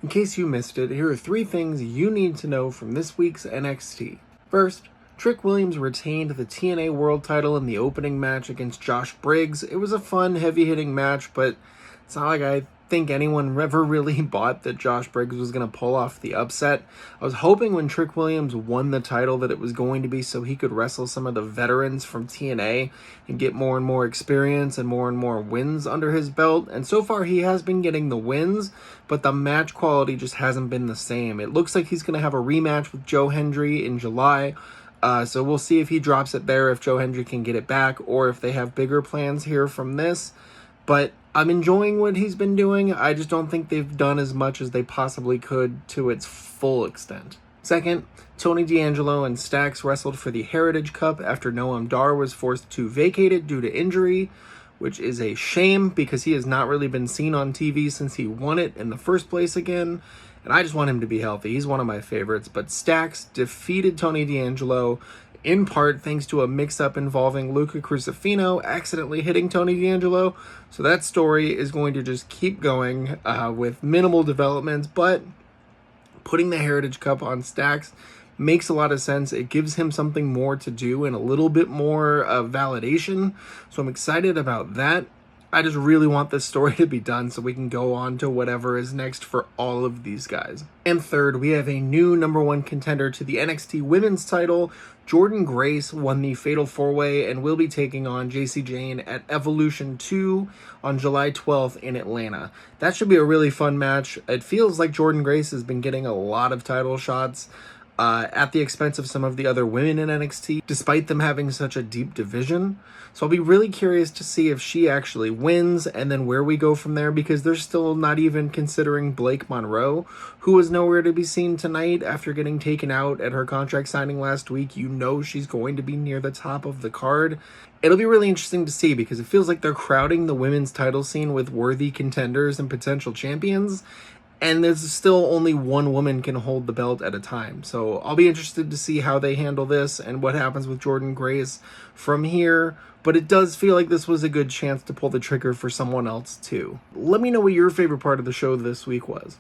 In case you missed it, here are 3 things you need to know from this week's NXT. First, Trick Williams retained the TNA World title in the opening match against Josh Briggs. It was a fun, heavy-hitting match, but it's not like I think anyone ever really bought that Josh Briggs was going to pull off the upset. I was hoping when Trick Williams won the title that it was going to be so he could wrestle some of the veterans from TNA and get more and more experience and more wins under his belt. And so far he has been getting the wins, but the match quality just hasn't been the same. It looks like he's going to have a rematch with Joe Hendry in July. So we'll see if he drops it there, if Joe Hendry can get it back, or if they have bigger plans here from this. But I'm enjoying what he's been doing. I just don't think they've done as much as they possibly could to its full extent. Second, Tony D'Angelo and Stax wrestled for the Heritage Cup after Noam Dar was forced to vacate it due to injury, which is a shame because he has not really been seen on TV since he won it in the first place again. And I just want him to be healthy. He's one of my favorites. But Stax defeated Tony D'Angelo in part thanks to a mix-up involving Luca Crucifino accidentally hitting Tony D'Angelo. So that story is going to just keep going with minimal developments, but putting the Heritage Cup on Stax makes a lot of sense. It gives him something more to do and a little bit more validation. So I'm excited about that. I just really want this story to be done so we can go on to whatever is next for all of these guys. And third, we have a new number 1 contender to the NXT Women's title. Jordynne Grace won the Fatal 4-Way and will be taking on Jacy Jayne at Evolution 2 on July 12th in Atlanta. That should be a really fun match. It feels like Jordynne Grace has been getting a lot of title shots at the expense of some of the other women in NXT, despite them having such a deep division. So I'll be really curious to see if she actually wins and then where we go from there, because they're still not even considering Blake Monroe, who was nowhere to be seen tonight after getting taken out at her contract signing last week. You know she's going to be near the top of the card. It'll be really interesting to see because it feels like they're crowding the women's title scene with worthy contenders and potential champions. And there's still only one woman can hold the belt at a time. So I'll be interested to see how they handle this and what happens with Jordynne Grace from here. But it does feel like this was a good chance to pull the trigger for someone else too. Let me know what your favorite part of the show this week was.